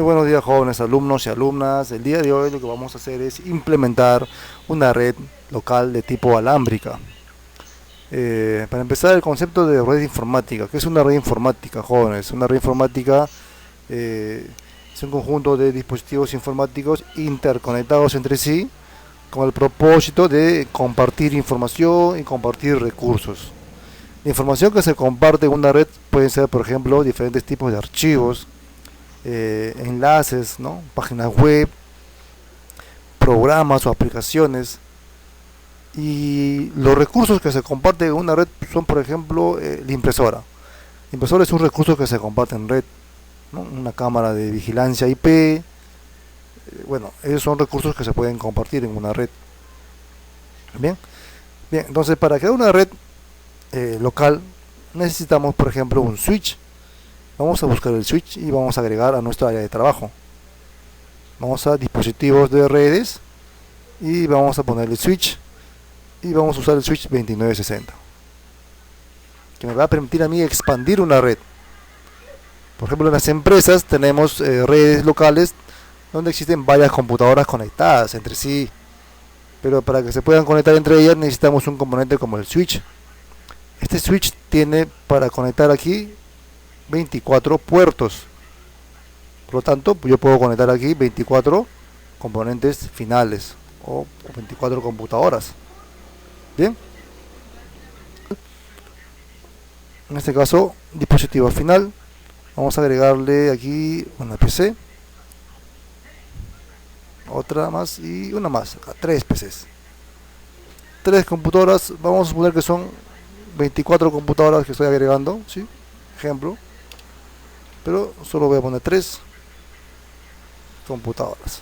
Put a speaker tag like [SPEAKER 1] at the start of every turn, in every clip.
[SPEAKER 1] Muy buenos días, jóvenes alumnos y alumnas. El día de hoy lo que vamos a hacer es implementar una red local de tipo alámbrica. Para empezar, el concepto de red informática. ¿Qué es una red informática, jóvenes? Una red informática es un conjunto de dispositivos informáticos interconectados entre sí con el propósito de compartir información y compartir recursos. La información que se comparte en una red pueden ser, por ejemplo, diferentes tipos de archivos, enlaces, ¿no? Páginas web, programas o aplicaciones. Y los recursos que se comparten en una red son, por ejemplo, la impresora. La impresora es un recurso que se comparte en red, ¿no? Una cámara de vigilancia IP. Bueno, esos son recursos que se pueden compartir en una red. Bien, bien. Entonces, para crear una red local necesitamos, por ejemplo, un switch. Vamos a buscar el switch y vamos a agregar a nuestra área de trabajo. Vamos a dispositivos de redes y vamos a poner el switch y vamos a usar el switch 2960, que me va a permitir a mí expandir una red. Por ejemplo, en las empresas tenemos redes locales donde existen varias computadoras conectadas entre sí, pero para que se puedan conectar entre ellas necesitamos un componente como el switch. Este switch tiene para conectar aquí 24 puertos. Por lo tanto, yo puedo conectar aquí 24 componentes finales o 24 computadoras. Bien. En este caso, dispositivo final. Vamos a agregarle aquí una PC, otra más y una más. Acá, 3 PCs. 3 computadoras. Vamos a suponer que son 24 computadoras que estoy agregando, ¿sí? Ejemplo. Pero solo voy a poner 3 computadoras.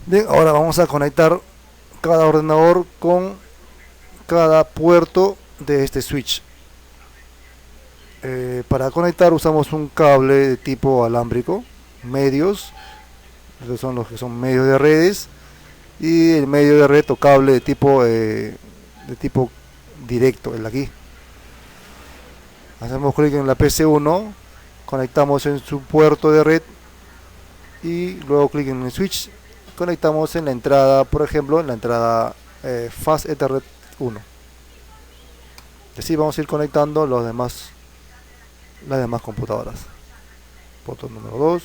[SPEAKER 1] Bien, ahora vamos a conectar cada ordenador con cada puerto de este switch. Para conectar usamos un cable de tipo alámbrico, medios, estos son los que son medios de redes, y el medio de red o cable de tipo directo, el de aquí. Hacemos clic en la PC1, conectamos en su puerto de red y luego clic en el switch, conectamos en la entrada, por ejemplo, en la entrada Fast Ethernet 1. Y así vamos a ir conectando las demás computadoras. Puerto número 2.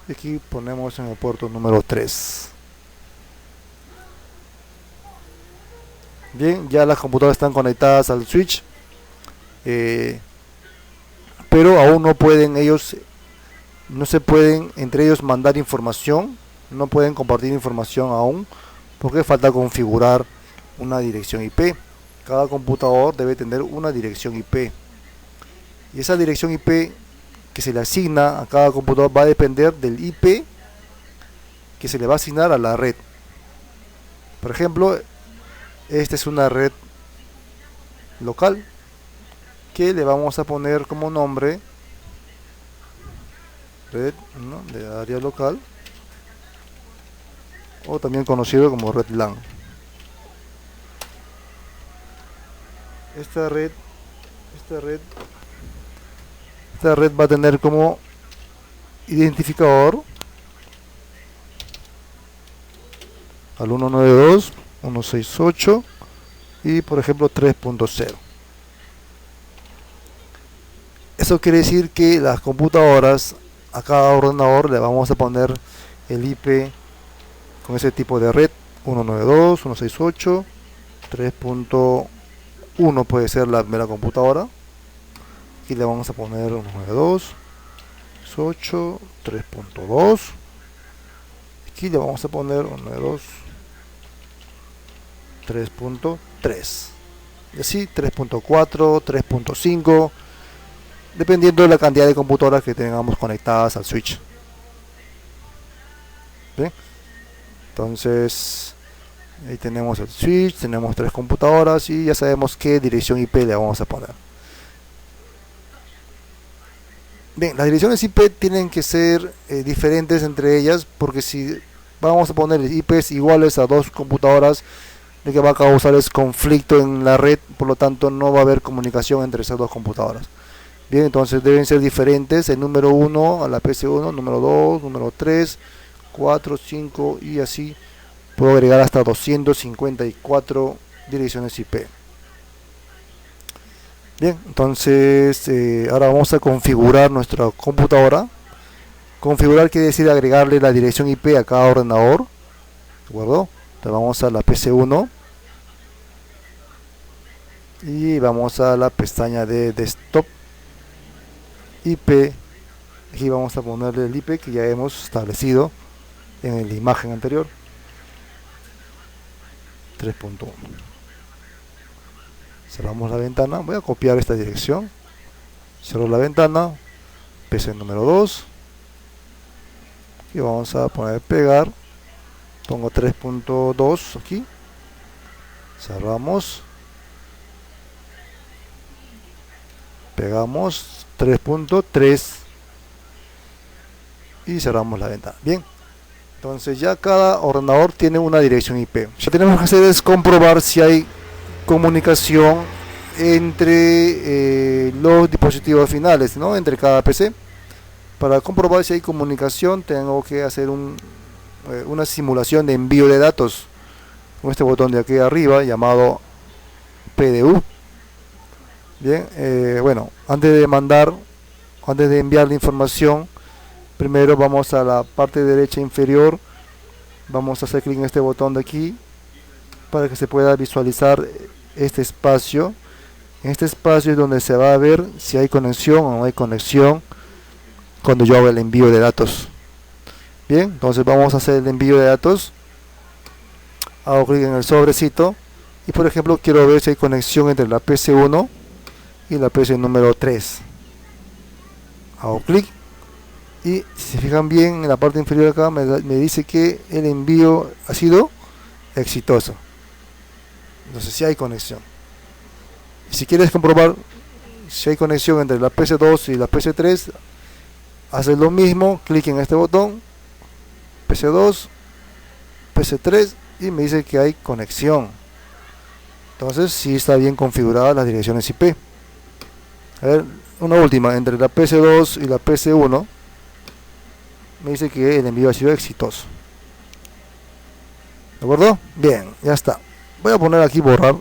[SPEAKER 1] Y aquí ponemos en el puerto número 3. Bien, ya las computadoras están conectadas al switch. Pero aún no se pueden entre ellos mandar información, no pueden compartir información aún, porque falta configurar una dirección IP. Cada computador debe tener una dirección IP, y esa dirección IP que se le asigna a cada computador va a depender del IP que se le va a asignar a la red. Por ejemplo, esta es una red local que le vamos a poner como nombre red, ¿no?, de área local, o también conocido como red LAN. Esta red va a tener como identificador al 192, 168 y por ejemplo 3.0. Eso quiere decir que las computadoras, a cada ordenador le vamos a poner el IP con ese tipo de red: 192, 168, 3.1 puede ser la primera computadora. Aquí le vamos a poner 192, 168, 3.2. Aquí le vamos a poner 192, 3.3. Y así 3.4, 3.5. Dependiendo de la cantidad de computadoras que tengamos conectadas al switch. ¿Bien? Entonces, ahí tenemos el switch, tenemos 3 computadoras y ya sabemos qué dirección IP le vamos a poner. Bien, las direcciones IP tienen que ser diferentes entre ellas, porque si vamos a poner IPs iguales a 2 computadoras, lo que va a causar es conflicto en la red, por lo tanto no va a haber comunicación entre esas 2 computadoras. Bien, entonces deben ser diferentes, el número 1 a la PC1, número 2, número 3, 4, 5 y así puedo agregar hasta 254 direcciones IP. Bien, entonces ahora vamos a configurar nuestra computadora. Configurar quiere decir agregarle la dirección IP a cada ordenador, ¿de acuerdo? Entonces vamos a la PC1 y vamos a la pestaña de desktop IP. Aquí vamos a ponerle el IP que ya hemos establecido en la imagen anterior, 3.1. Cerramos la ventana, voy a copiar esta dirección, cierro la ventana, PC número 2 y vamos a poner pegar, pongo 3.2 aquí, cerramos, pegamos 3.3 y cerramos la ventana. Bien, entonces ya cada ordenador tiene una dirección IP. Lo que tenemos que hacer es comprobar si hay comunicación entre los dispositivos finales, ¿no? Entre cada PC. Para comprobar si hay comunicación tengo que hacer una simulación de envío de datos con este botón de aquí arriba llamado PDU. Bien, bueno, antes de enviar la información, primero vamos a la parte derecha inferior, vamos a hacer clic en este botón de aquí para que se pueda visualizar este espacio. En este espacio es donde se va a ver si hay conexión o no hay conexión cuando yo haga el envío de datos. Bien, entonces vamos a hacer el envío de datos. Hago clic en el sobrecito y por ejemplo quiero ver si hay conexión entre la PC1 y la PC número 3. Hago clic y si se fijan bien en la parte inferior de acá me dice que el envío ha sido exitoso. Entonces si hay conexión. Y si quieres comprobar si hay conexión entre la PC2 y la PC3, haces lo mismo, clic en este botón, PC2, PC3 y me dice que hay conexión. Entonces sí está bien configurada las direcciones IP. A ver, una última, entre la PC2 y la PC1 me dice que el envío ha sido exitoso. ¿De acuerdo? Bien, ya está. Voy a poner aquí borrar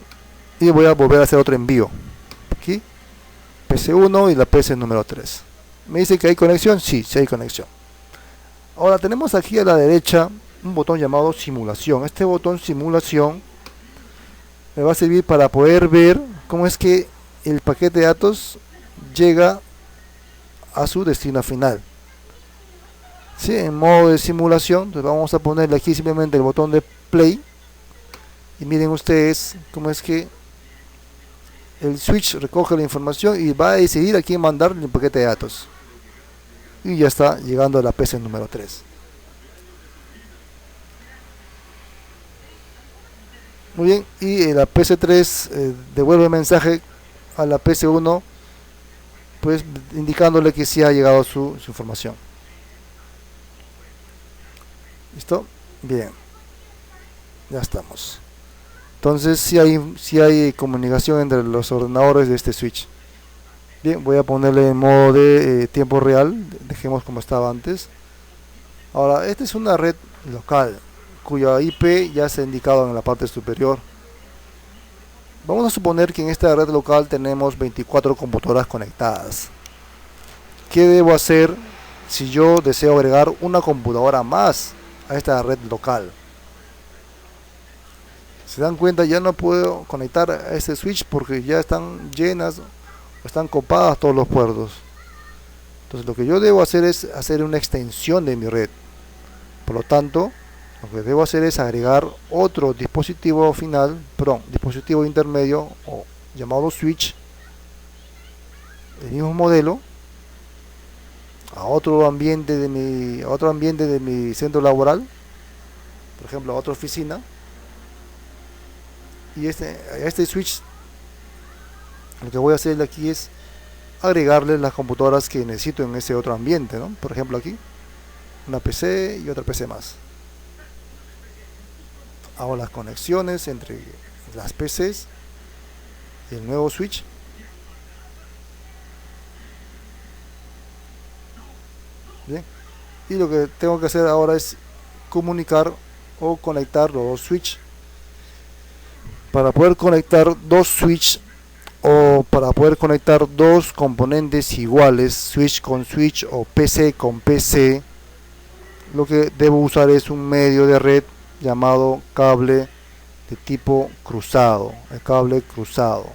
[SPEAKER 1] y voy a volver a hacer otro envío. Aquí, PC1 y la PC número 3. ¿Me dice que hay conexión? Sí, sí hay conexión. Ahora tenemos aquí a la derecha un botón llamado simulación. Este botón simulación me va a servir para poder ver cómo es que el paquete de datos llega a su destino final. ¿Sí? En modo de simulación, entonces vamos a ponerle aquí simplemente el botón de play y miren ustedes cómo es que el switch recoge la información y va a decidir a quién mandar el paquete de datos. Y ya está llegando a la PC número 3. Muy bien, y la PC3 devuelve el mensaje a la PC1, pues indicándole que sí ha llegado su información. ¿Listo? Bien, ya estamos. Entonces si hay comunicación entre los ordenadores de este switch. Bien, voy a ponerle en modo de tiempo real, dejemos como estaba antes. Ahora, esta es una red local cuya IP ya se ha indicado en la parte superior. Vamos a suponer que en esta red local tenemos 24 computadoras conectadas. ¿Qué debo hacer si yo deseo agregar una computadora más a esta red local? Se dan cuenta, ya no puedo conectar a este switch porque ya están llenas, están copadas todos los puertos. Entonces lo que yo debo hacer es hacer una extensión de mi red. Por lo tanto, lo que debo hacer es agregar otro dispositivo final, perdón, dispositivo intermedio o llamado switch, el mismo modelo, a otro ambiente de mi centro laboral, por ejemplo a otra oficina. Y este switch, lo que voy a hacer aquí es agregarle las computadoras que necesito en ese otro ambiente, ¿no? Por ejemplo aquí, una PC y otra PC más. Hago las conexiones entre las PCs y el nuevo switch. Bien, y lo que tengo que hacer ahora es comunicar o conectar los dos switch. Para poder conectar dos switch o para poder conectar dos componentes iguales, switch con switch o PC con PC, lo que debo usar es un medio de red llamado cable de tipo cruzado, el cable cruzado.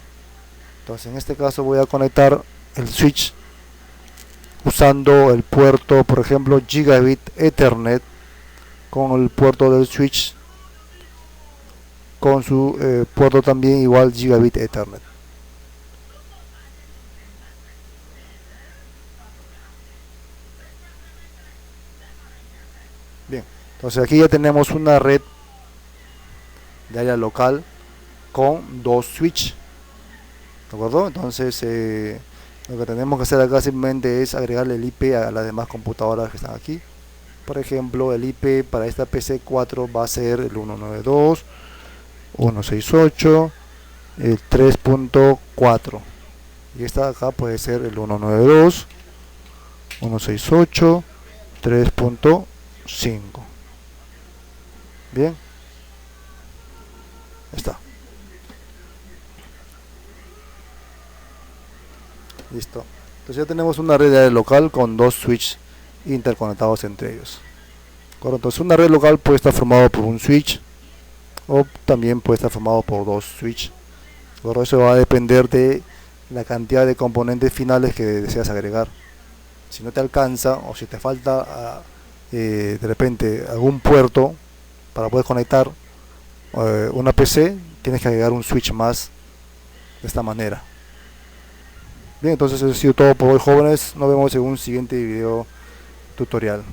[SPEAKER 1] Entonces en este caso voy a conectar el switch usando el puerto, por ejemplo, Gigabit Ethernet, con el puerto del switch con su puerto también igual Gigabit Ethernet. Bien, entonces aquí ya tenemos una red de área local con dos switch, ¿de acuerdo? Entonces lo que tenemos que hacer acá simplemente es agregarle el IP a las demás computadoras que están aquí. Por ejemplo, el IP para esta PC4 va a ser el 192.168 el 3.4, y esta acá puede ser el 192.168 3.5. Bien, está listo. Entonces ya tenemos una red de área local con dos switches interconectados entre ellos. Entonces una red local puede estar formada por un switch o también puede estar formado por dos switches. Eso va a depender de la cantidad de componentes finales que deseas agregar. Si no te alcanza o si te falta de repente algún puerto para poder conectar una PC, tienes que agregar un switch más de esta manera. Bien, entonces eso ha sido todo por hoy, jóvenes. Nos vemos en un siguiente video tutorial.